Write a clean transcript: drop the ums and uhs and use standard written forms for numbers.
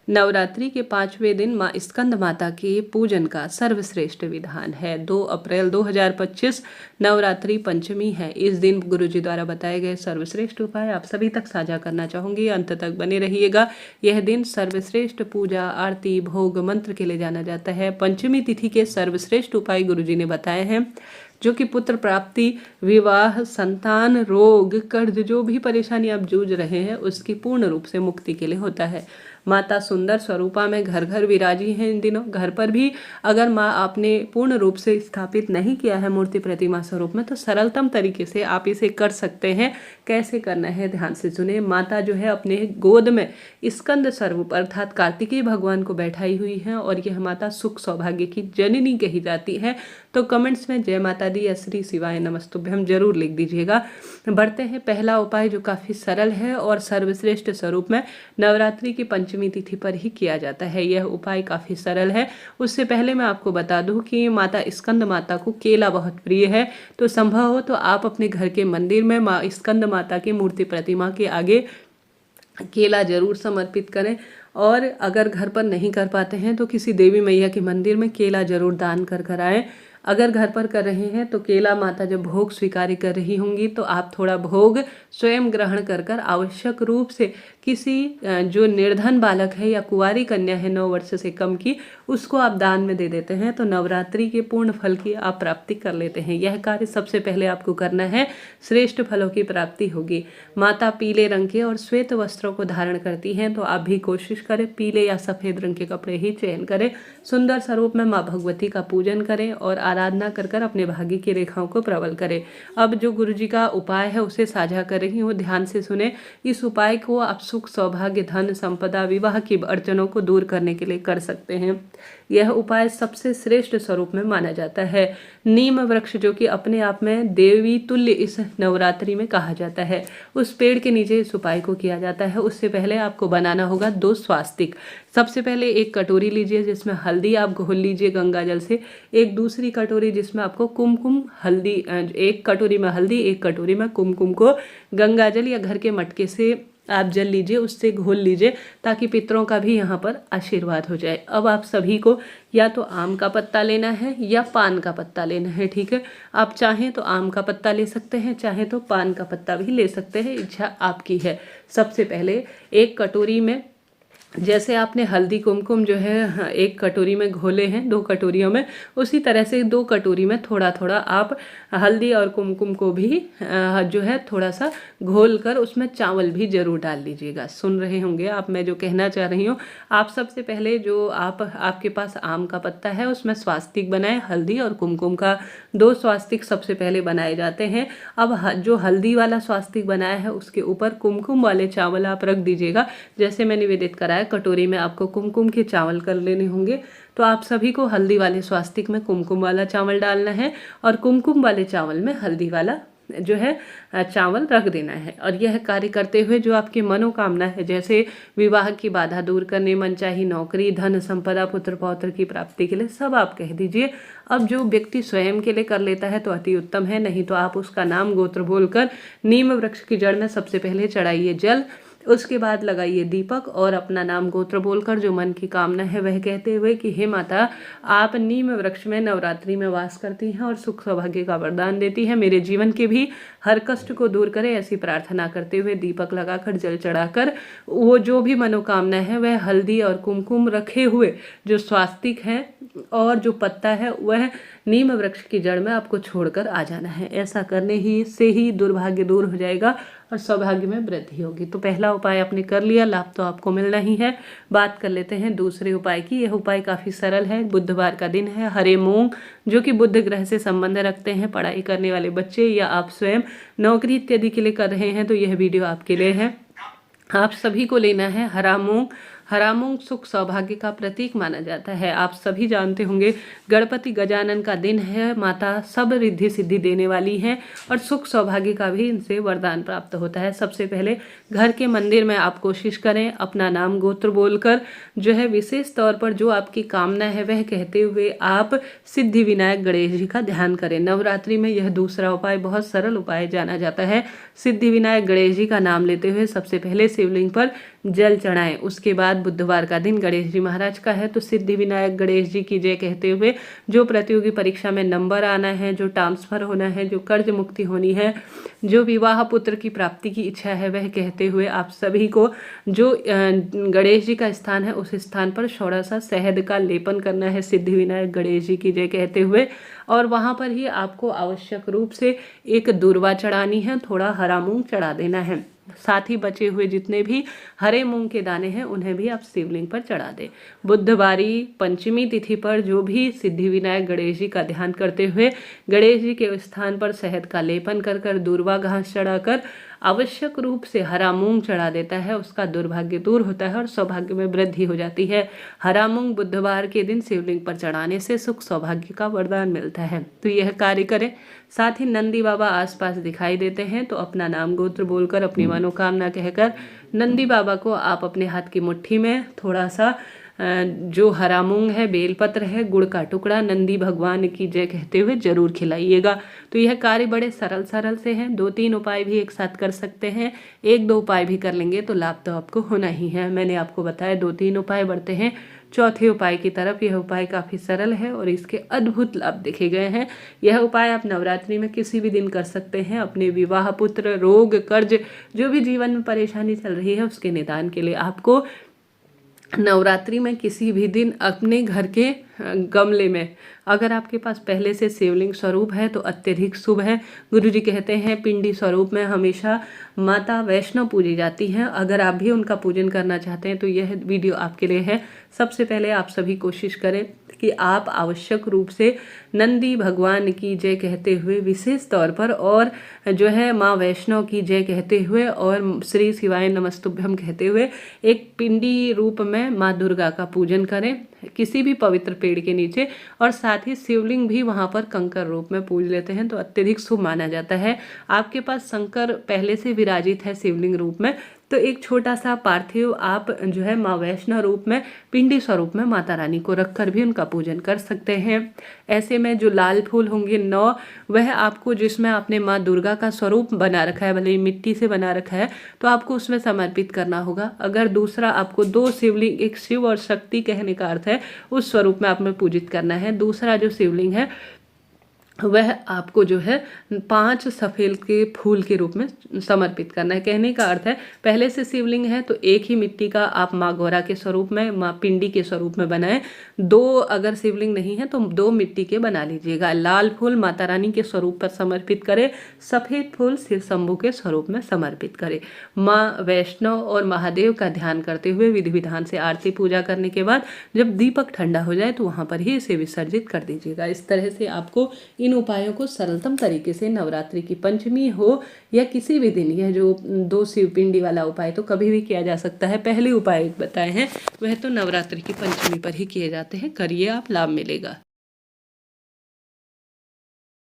नवरात्रि के 5वें दिन माँ स्कंद माता के पूजन का सर्वश्रेष्ठ विधान है। 2 अप्रैल 2025 नवरात्रि पंचमी है। इस दिन गुरुजी द्वारा बताए गए सर्वश्रेष्ठ उपाय आप सभी तक साझा करना चाहूँगी, अंत तक बने रहिएगा। यह दिन सर्वश्रेष्ठ पूजा, आरती, भोग, मंत्र के लिए जाना जाता है। पंचमी तिथि के सर्वश्रेष्ठ उपाय गुरुजी ने बताए हैं, जो कि पुत्र प्राप्ति, विवाह, संतान, रोग, कर्ज, जो भी परेशानी आप जूझ रहे हैं उसकी पूर्ण रूप से मुक्ति के लिए होता है। माता सुंदर स्वरूपा में घर घर विराजी हैं इन दिनों। घर पर भी अगर माँ आपने पूर्ण रूप से स्थापित नहीं किया है मूर्ति प्रतिमा स्वरूप में, तो सरलतम तरीके से आप इसे कर सकते हैं। कैसे करना है ध्यान से सुने। माता जो है अपने गोद में स्कंद स्वरूप अर्थात कार्तिकेय भगवान को बैठाई हुई है और यह माता सुख सौभाग्य की जननी कही जाती है। तो कमेंट्स में जय माता दी या श्री शिवाय नमस्तुभ्यम जरूर लिख दीजिएगा। बढ़ते हैं पहला उपाय, जो काफ़ी सरल है और सर्वश्रेष्ठ स्वरूप में नवरात्रि की पंचमी तिथि पर ही किया जाता है। यह उपाय काफ़ी सरल है। उससे पहले मैं आपको बता दूं कि माता स्कंद माता को केला बहुत प्रिय है, तो संभव हो तो आप अपने घर के मंदिर में माँ स्कंद माता की मूर्ति प्रतिमा के आगे केला जरूर समर्पित करें। और अगर घर पर नहीं कर पाते हैं तो किसी देवी मैया के मंदिर में केला जरूर दान कर आएँ। अगर घर पर कर रहे हैं तो केला माता जब भोग स्वीकार कर रही होंगी तो आप थोड़ा भोग स्वयं ग्रहण कर आवश्यक रूप से किसी जो निर्धन बालक है या कुंवारी कन्या है 9 वर्ष से कम की, उसको आप दान में दे देते हैं, तो नवरात्रि के पूर्ण फल की आप प्राप्ति कर लेते हैं। यह कार्य सबसे पहले आपको करना है, श्रेष्ठ फलों की प्राप्ति होगी। माता पीले रंग के और श्वेत वस्त्रों को धारण करती हैं, तो आप भी कोशिश करें पीले या सफ़ेद रंग के कपड़े ही चयन करें। सुंदर स्वरूप में माँ भगवती का पूजन करें और आराधना कर अपने भाग्य की रेखाओं को प्रबल करें। अब जो गुरुजी का उपाय है उसे साझा कर रही हूँ, ध्यान से सुने। इस उपाय को आप सुख, सौभाग्य, धन, संपदा, विवाह की अड़चनों को दूर करने के लिए कर सकते हैं। यह उपाय सबसे श्रेष्ठ स्वरूप में माना जाता है। नीम वृक्ष, जो कि अपने आप में देवी तुल्य इस नवरात्रि में कहा जाता है, उस पेड़ के नीचे इस उपाय को किया जाता है। उससे पहले आपको बनाना होगा 2 स्वास्तिक। सबसे पहले एक कटोरी लीजिए जिसमें हल्दी आप घोल लीजिए गंगा जल से। एक दूसरी कटोरी जिसमें आपको कुमकुम हल्दी, एक कटोरी में हल्दी, एक कटोरी में कुमकुम को गंगा जल या घर के मटके से आप जल लीजिए, उससे घोल लीजिए ताकि पितरों का भी यहाँ पर आशीर्वाद हो जाए। अब आप सभी को या तो आम का पत्ता लेना है या पान का पत्ता लेना है, ठीक है। आप चाहें तो आम का पत्ता ले सकते हैं, चाहें तो पान का पत्ता भी ले सकते हैं, इच्छा आपकी है। सबसे पहले एक कटोरी में जैसे आपने हल्दी कुमकुम जो है एक कटोरी में घोले हैं 2 कटोरियों में, उसी तरह से 2 कटोरी में थोड़ा थोड़ा आप हल्दी और कुमकुम को भी जो है थोड़ा सा घोल कर उसमें चावल भी जरूर डाल लीजिएगा। सुन रहे होंगे आप मैं जो कहना चाह रही हूँ। आप सबसे पहले जो आपके पास आम का पत्ता है उसमें स्वास्तिक बनाएं, हल्दी और कुमकुम का 2 स्वास्तिक सबसे पहले बनाए जाते हैं। अब जो हल्दी वाला स्वास्तिक बनाया है उसके ऊपर कुमकुम वाले चावल आप रख दीजिएगा। जैसे मैं निवेदित कराया, कटोरी में आपको कुमकुम के चावल कर लेने होंगे, तो आप सभी को हल्दी वाले स्वास्तिक में कुमकुम वाला चावल डालना है और कुमकुम वाले चावल में हल्दी वाला जो है चावल रख देना है। और यह कार्य करते हुए जो आपकी मनोकामना है, जैसे विवाह की बाधा दूर करने, मनचाही नौकरी, धन संपदा, पुत्र पौत्र की प्राप्ति के लिए, सब आप कह दीजिए। अब जो व्यक्ति स्वयं के लिए कर लेता है तो अति उत्तम है, नहीं तो आप उसका नाम गोत्र बोलकर नीम वृक्ष की जड़ में सबसे पहले चढ़ाइए जल, उसके बाद लगाइए दीपक और अपना नाम गोत्र बोलकर जो मन की कामना है वह कहते हुए कि हे माता, आप नीम वृक्ष में नवरात्रि में वास करती हैं और सुख सौभाग्य का वरदान देती हैं, मेरे जीवन के भी हर कष्ट को दूर करें, ऐसी प्रार्थना करते हुए दीपक लगाकर जल चढ़ाकर वो जो भी मनोकामना है वह हल्दी और कुमकुम रखे हुए जो स्वास्तिक है और जो पत्ता है वह नीम वृक्ष की जड़ में आपको छोड़कर आ जाना है। ऐसा करने ही से ही दुर्भाग्य दूर हो जाएगा और सौभाग्य में वृद्धि होगी। तो पहला उपाय आपने कर लिया, लाभ तो आपको मिलना ही है। बात कर लेते हैं दूसरे उपाय की। यह उपाय काफ़ी सरल है। बुधवार का दिन है। हरे मूंग, जो कि बुध ग्रह से संबंध रखते हैं, पढ़ाई करने वाले बच्चे या आप स्वयं नौकरी इत्यादि के लिए कर रहे हैं तो यह वीडियो आपके लिए है। आप सभी को लेना है हरा मूंग। हरा मूंग सुख सौभाग्य का प्रतीक माना जाता है। आप सभी जानते होंगे गणपति गजानन का दिन है। माता सब रिद्धि सिद्धि देने वाली हैं और सुख सौभाग्य का भी इनसे वरदान प्राप्त होता है। सबसे पहले घर के मंदिर में आप कोशिश करें अपना नाम गोत्र बोलकर जो है विशेष तौर पर जो आपकी कामना है वह कहते हुए आप सिद्धि विनायक गणेश जी का ध्यान करें। नवरात्रि में यह दूसरा उपाय बहुत सरल उपाय जाना जाता है। सिद्धि विनायक गणेश जी का नाम लेते हुए सबसे पहले शिवलिंग पर जल चढ़ाएं। उसके बाद बुधवार का दिन गणेश जी महाराज का है, तो सिद्धि विनायक गणेश जी की जय कहते हुए जो प्रतियोगी परीक्षा में नंबर आना है, जो ट्रांसफर होना है, जो कर्ज मुक्ति होनी है, जो विवाह पुत्र की प्राप्ति की इच्छा है, वह कहते हुए आप सभी को जो गणेश जी का स्थान है उस स्थान पर थोड़ा सा शहद का लेपन करना है सिद्धि विनायक गणेश जी की जय कहते हुए, और वहाँ पर ही आपको आवश्यक रूप से एक दूर्वा चढ़ानी है, थोड़ा हरा मूंग चढ़ा देना है। साथ ही बचे हुए जितने भी हरे मूंग के दाने हैं उन्हें भी आप शिवलिंग पर चढ़ा दें। बुधवारी पंचमी तिथि पर जो भी सिद्धि विनायक गणेश जी का ध्यान करते हुए गणेश जी के स्थान पर शहद का लेपन कर कर दूर्वा घास चढ़ाकर आवश्यक रूप से हरा मूंग चढ़ा देता है, उसका दुर्भाग्य दूर होता है और सौभाग्य में वृद्धि हो जाती है। हरा मूंग बुधवार के दिन शिवलिंग पर चढ़ाने से सुख सौभाग्य का वरदान मिलता है, तो यह कार्य करें। साथ ही नंदी बाबा आसपास दिखाई देते हैं तो अपना नाम गोत्र बोलकर अपनी मनोकामना कहकर नंदी बाबा को आप अपने हाथ की मुट्ठी में थोड़ा सा जो हरा मूंग है, बेलपत्र है, गुड़ का टुकड़ा नंदी भगवान की जय कहते हुए जरूर खिलाइएगा। तो यह कार्य बड़े सरल से हैं। 2-3 उपाय भी एक साथ कर सकते हैं, 1-2 उपाय भी कर लेंगे तो लाभ तो आपको होना ही है। मैंने आपको बताया 2-3 उपाय बढ़ते हैं चौथे उपाय की तरफ। यह उपाय काफ़ी सरल है और इसके अद्भुत लाभ देखे गए हैं। यह उपाय आप नवरात्रि में किसी भी दिन कर सकते हैं अपने विवाह, पुत्र, रोग, कर्ज, जो भी जीवन में परेशानी चल रही है उसके निदान के लिए। आपको नवरात्रि में किसी भी दिन अपने घर के गमले में अगर आपके पास पहले से शिवलिंग स्वरूप है तो अत्यधिक शुभ है। गुरुजी कहते हैं पिंडी स्वरूप में हमेशा माता वैष्णो पूजी जाती हैं। अगर आप भी उनका पूजन करना चाहते हैं तो यह वीडियो आपके लिए है। सबसे पहले आप सभी कोशिश करें कि आप आवश्यक रूप से नंदी भगवान की जय कहते हुए विशेष तौर पर और जो है माँ वैष्णो की जय कहते हुए और श्री शिवाय नमस्तुभ्यम कहते हुए एक पिंडी रूप में माँ दुर्गा का पूजन करें किसी भी पवित्र पेड़ के नीचे, और साथ ही शिवलिंग भी वहाँ पर कंकर रूप में पूज लेते हैं तो अत्यधिक शुभ माना जाता है। आपके पास शंकर पहले से विराजित है शिवलिंग रूप में तो एक छोटा सा पार्थिव आप जो है माँ वैष्णो रूप में पिंडी स्वरूप में माता रानी को रखकर भी उनका पूजन कर सकते हैं। ऐसे में जो लाल फूल होंगे 9 वह आपको जिसमें आपने माँ दुर्गा का स्वरूप बना रखा है, भले ही मिट्टी से बना रखा है, तो आपको उसमें समर्पित करना होगा। अगर दूसरा आपको 2 शिवलिंग, एक शिव और शक्ति कहने का अर्थ है, उस स्वरूप में आपने पूजित करना है। दूसरा जो शिवलिंग है वह आपको जो है 5 सफेद के फूल के रूप में समर्पित करना है। कहने का अर्थ है पहले से शिवलिंग है तो एक ही मिट्टी का आप माँ गौरा के स्वरूप में, माँ पिंडी के स्वरूप में बनाएं। 2 अगर शिवलिंग नहीं है तो 2 मिट्टी के बना लीजिएगा। लाल फूल माता रानी के स्वरूप पर समर्पित करें, सफ़ेद फूल शिव शंभू के स्वरूप में समर्पित करें। माँ वैष्णो और महादेव का ध्यान करते हुए विधि विधान से आरती पूजा करने के बाद जब दीपक ठंडा हो जाए तो वहाँ पर ही इसे विसर्जित कर दीजिएगा। इस तरह से आपको इन उपायों को सरलतम तरीके से नवरात्रि की पंचमी हो या किसी भी दिन, यह जो 2 शिवपिंडी वाला उपाय तो कभी भी किया जा सकता है। पहले उपाय बताए हैं वह तो नवरात्रि की पंचमी पर ही किए जाते हैं। करिए, आप लाभ मिलेगा।